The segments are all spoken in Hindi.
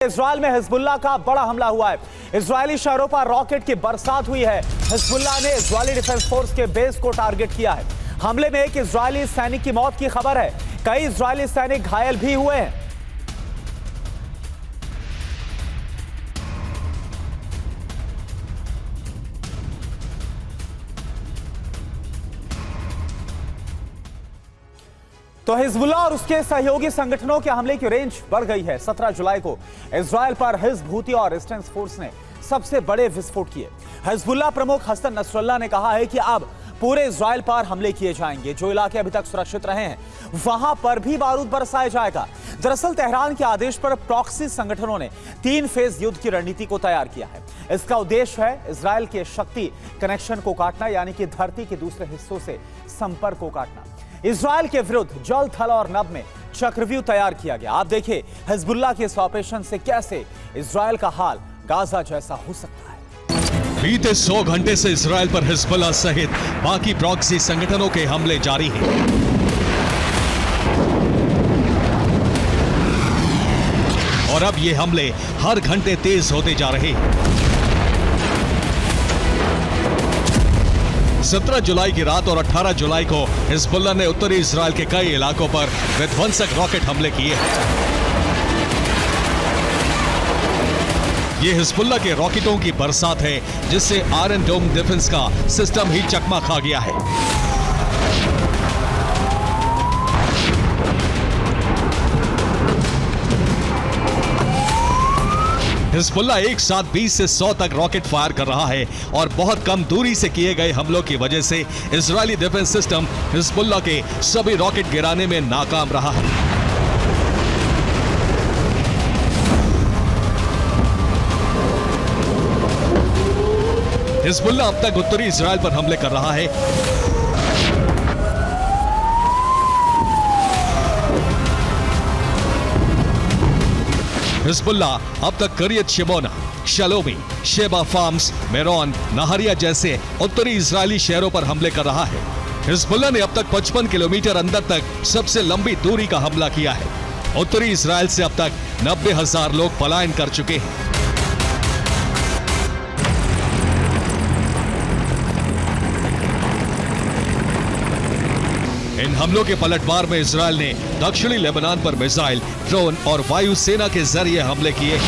इजराइल में हिजबुल्लाह का बड़ा हमला हुआ है। इजरायली शहरों पर रॉकेट की बरसात हुई है। हिजबुल्लाह ने इजरायली डिफेंस फोर्स के बेस को टारगेट किया है। हमले में एक इजरायली सैनिक की मौत की खबर है। कई इजरायली सैनिक घायल भी हुए हैं। तो हिजबुल्लाह और उसके सहयोगी संगठनों के हमले की रेंज बढ़ गई है। 17 जुलाई को इजराइल पर हिजब, हूती और रेजिस्टेंस फोर्स ने सबसे बड़े विस्फोट किए। हिजबुल्लाह प्रमुख हसन नसरुल्लाह ने कहा है कि अब पूरे इजराइल पर हमले किए जाएंगे। जो इलाके अभी तक सुरक्षित रहे हैं वहां पर भी बारूद बरसाया जाएगा। दरअसल तेहरान के आदेश पर प्रॉक्सी संगठनों ने 3 फेज युद्ध की रणनीति को तैयार किया है। इसका उद्देश्य है इजराइल के शक्ति कनेक्शन को काटना, यानी कि धरती के दूसरे हिस्सों से संपर्क को काटना। इजराइल के विरुद्ध जल, थल और नभ में चक्रव्यूह तैयार किया गया। आप देखिए हिजबुल्लाह के इस ऑपरेशन से कैसे इजराइल का हाल गाजा जैसा हो सकता है। बीते 100 घंटे से इजराइल पर हिजबुल्लाह सहित बाकी प्रॉक्सी संगठनों के हमले जारी हैं। और अब ये हमले हर घंटे तेज होते जा रहे हैं। 17 जुलाई की रात और 18 जुलाई को हिजबुल्लाह ने उत्तरी इजराइल के कई इलाकों पर विध्वंसक रॉकेट हमले किए हैं। ये हिजबुल्लाह के रॉकेटों की बरसात है, जिससे आयरन डोम डिफेंस का सिस्टम ही चकमा खा गया है। हिजबुल्लाह एक साथ 20 से 100 तक रॉकेट फायर कर रहा है और बहुत कम दूरी से किए गए हमलों की वजह से इजरायली डिफेंस सिस्टम हिजबुल्लाह के सभी रॉकेट गिराने में नाकाम रहा है। हिजबुल्लाह अब तक उत्तरी इजराइल पर हमले कर रहा है। हिजबुल्लाह अब तक करियत शिमोना, शलोमी, शेबा फार्म्स, मेरोन, नहरिया जैसे उत्तरी इजरायली शहरों पर हमले कर रहा है। हिजबुल्लाह ने अब तक 55 किलोमीटर अंदर तक सबसे लंबी दूरी का हमला किया है। उत्तरी इजराइल से अब तक 90,000 लोग पलायन कर चुके हैं। इन हमलों के पलटवार में इजराइल ने दक्षिणी लेबनान पर मिसाइल, ड्रोन और वायुसेना के जरिए हमले किए।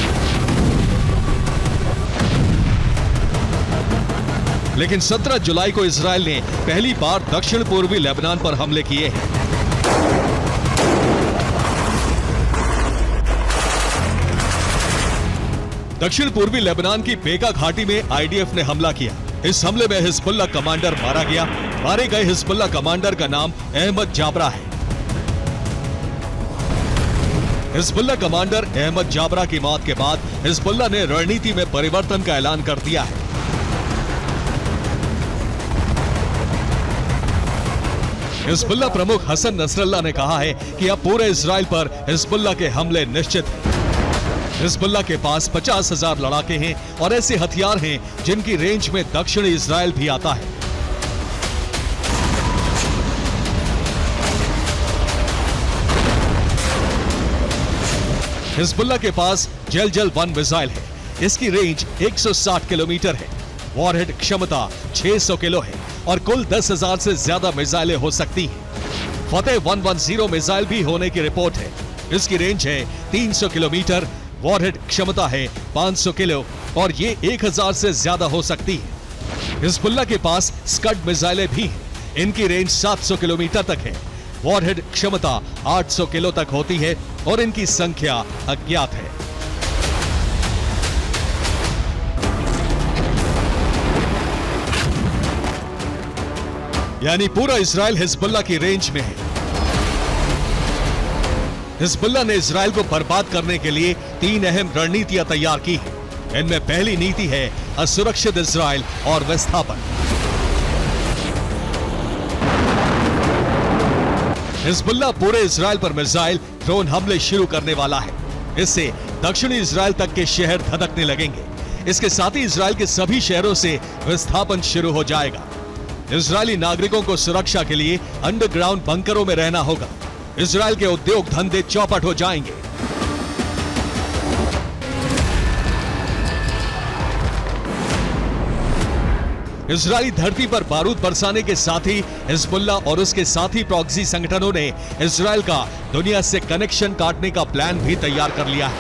लेकिन 17 जुलाई को इजराइल ने पहली बार दक्षिण पूर्वी लेबनान पर हमले किए हैं। दक्षिण पूर्वी लेबनान की बेका घाटी में आईडीएफ ने हमला किया। इस हमले में हिजबुल्लाह कमांडर मारा गया। मारे गए हिजबुल्लाह कमांडर का नाम अहमद जाबरा है। हिजबुल्लाह कमांडर अहमद जाबरा की मौत के बाद हिजबुल्लाह ने रणनीति में परिवर्तन का ऐलान कर दिया है। हिजबुल्लाह प्रमुख हसन नसरुल्लाह ने कहा है कि अब पूरे इजराइल पर हिजबुल्लाह के हमले निश्चित हैं। हिजबुल्लाह के पास 50,000 लड़ाके हैं और ऐसे हथियार हैं जिनकी रेंज में दक्षिणी इजराइल भी आता है। हिजबुल्लाह के पास जल 1 मिसाइल है। इसकी रेंज 160 किलोमीटर है। वॉरहेड क्षमता 600 किलो है और कुल 10,000 से ज्यादा मिसाइलें हो सकती हैं। फतेह 110 मिसाइल भी होने की रिपोर्ट है। इसकी रेंज है 300 किलोमीटर, वॉरहेड क्षमता है 500 किलो और ये 1000 से ज्यादा हो सकती है। हिजबुल्लाह के पास स्कड मिसाइलें भी हैं। इनकी रेंज 700 किलोमीटर तक है। वॉरहेड क्षमता 800 किलो तक होती है और इनकी संख्या अज्ञात है। यानी पूरा इजराइल हिजबुल्लाह की रेंज में है। हिजबुल्लाह ने इजराइल को बर्बाद करने के लिए 3 अहम रणनीतियां तैयार की हैं। इनमें पहली नीति है असुरक्षित इजराइल और विस्थापन। हिजबुल्लाह पूरे इजराइल पर मिसाइल, ड्रोन हमले शुरू करने वाला है। इससे दक्षिणी इजराइल तक के शहर धधकने लगेंगे। इसके साथ ही इजराइल के सभी शहरों से विस्थापन शुरू हो जाएगा। इजरायली नागरिकों को सुरक्षा के लिए अंडरग्राउंड बंकरों में रहना होगा। इजराइल के उद्योग धंधे चौपट हो जाएंगे। इजरायली धरती पर बारूद बरसाने के साथ ही हिजबुल्लाह और उसके साथी प्रॉक्सी संगठनों ने इजरायल का दुनिया से कनेक्शन काटने का प्लान भी तैयार कर लिया है।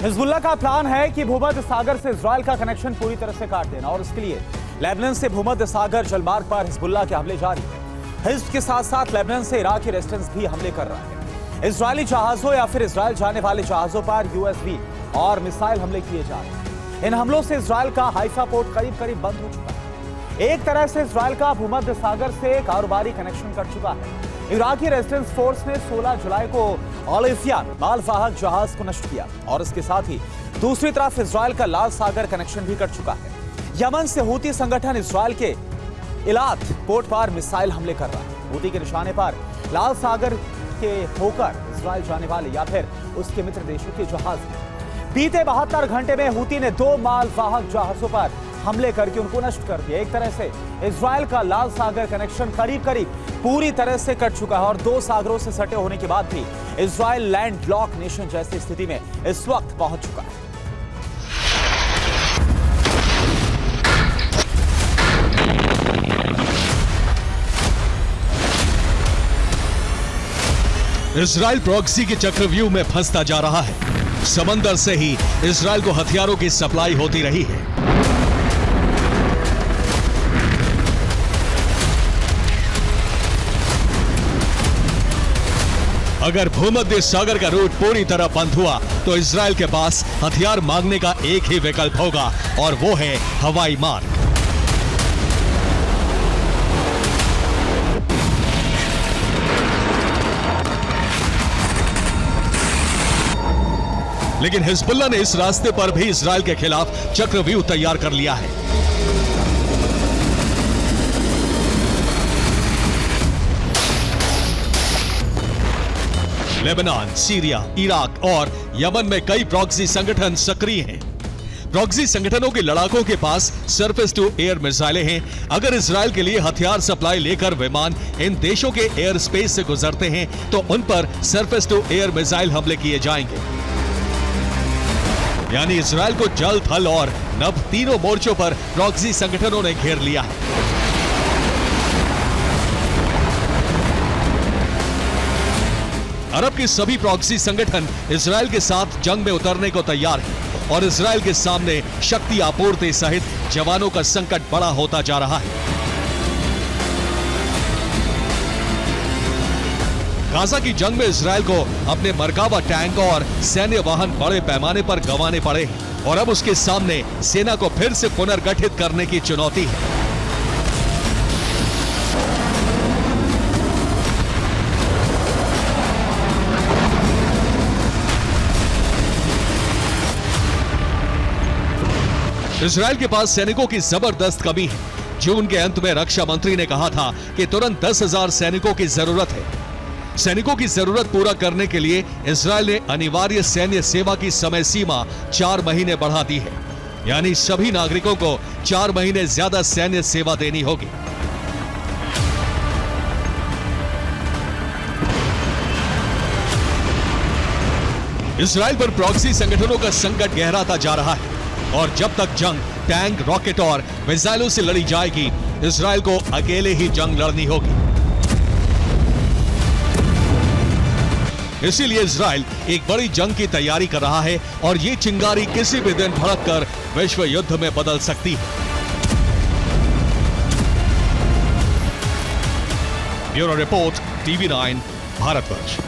हिजबुल्लाह का प्लान है कि भूमध्य सागर से इजरायल का कनेक्शन पूरी तरह से काट देना और इसके लिए लेबनान से भूमध्य सागर जलमार्ग पर हिजबुल्लाह के हमले जारी है। हिजब के साथ साथ लेबनान से इराकी रेजिस्टेंस भी हमले कर रहा है। इजरायली जहाजों या फिर इजरायल जाने वाले जहाजों पर यूएसबी और मिसाइल हमले किए जा रहे हैं। इन हमलों से इजरायल का हाइफा पोर्ट करीब करीब बंद हो चुका है। एक तरह से इजरायल का भूमध्य सागर से कारोबारी कनेक्शन कट चुका है। इराकी रेजिस्टेंस फोर्स ने 16 जुलाई को ओलिफियान मालवाहक जहाज को नष्ट किया और इसके साथ ही दूसरी तरफ इजरायल का लाल सागर कनेक्शन भी कट चुका है। यमन से हूती संगठन इजरायल के इलात पोर्ट पर मिसाइल हमले कर रहा है। हूती के निशाने पर लाल सागर के होकर इजरायल जाने वाले या फिर उसके मित्र देशों के जहाज हैं। बीते 72 घंटे में हूती ने 2 मालवाहक जहाजों पर हमले करके उनको नष्ट कर दिया। एक तरह से इजरायल का लाल सागर कनेक्शन करीब करीब पूरी तरह से कट चुका है और 2 सागरों से सटे होने के बाद भी इजरायल लैंड लॉक नेशन जैसी स्थिति में इस वक्त पहुंच चुका है। इजरायल प्रॉक्सी के चक्रव्यूह में फंसता जा रहा है। समंदर से ही इजरायल को हथियारों की सप्लाई होती रही है। अगर भूमध्य सागर का रूट पूरी तरह बंद हुआ तो इजरायल के पास हथियार मांगने का एक ही विकल्प होगा और वो है हवाई मार्ग। लेकिन हिजबुल्लाह ने इस रास्ते पर भी इजरायल के खिलाफ चक्रव्यूह तैयार कर लिया है। लेबनान, सीरिया, इराक और यमन में कई प्रॉक्सी संगठन सक्रिय हैं। प्रॉक्सी संगठनों के लड़ाकों के पास सरफेस टू एयर मिसाइलें हैं। अगर इजरायल के लिए हथियार सप्लाई लेकर विमान इन देशों के एयर स्पेस से गुजरते हैं तो उन पर सरफेस टू एयर मिसाइल हमले किए जाएंगे। यानी इजरायल को जल, थल और नभ तीनों मोर्चों पर प्रॉक्सी संगठनों ने घेर लिया है। अरब के सभी प्रॉक्सी संगठन इजरायल के साथ जंग में उतरने को तैयार हैं और इजरायल के सामने शक्ति आपूर्ति सहित जवानों का संकट बड़ा होता जा रहा है। गाजा की जंग में इजरायल को अपने मरकाबा टैंक और सैन्य वाहन बड़े पैमाने पर गंवाने पड़े हैं और अब उसके सामने सेना को फिर से पुनर्गठित करने की चुनौती है। इजरायल के पास सैनिकों की जबरदस्त कमी है। जून के अंत में रक्षा मंत्री ने कहा था कि तुरंत 10,000 सैनिकों की जरूरत है। सैनिकों की जरूरत पूरा करने के लिए इजरायल ने अनिवार्य सैन्य सेवा की समय सीमा 4 महीने बढ़ा दी है। यानी सभी नागरिकों को 4 महीने ज्यादा सैन्य सेवा देनी होगी। इजरायल पर प्रॉक्सी संगठनों का संकट गहराता जा रहा है और जब तक जंग टैंक, रॉकेट और मिसाइलों से लड़ी जाएगी, इजरायल को अकेले ही जंग लड़नी होगी। इसीलिए इजरायल एक बड़ी जंग की तैयारी कर रहा है और ये चिंगारी किसी भी दिन भड़ककर विश्व युद्ध में बदल सकती है। Bureau report, TV9, Bharatvarsh.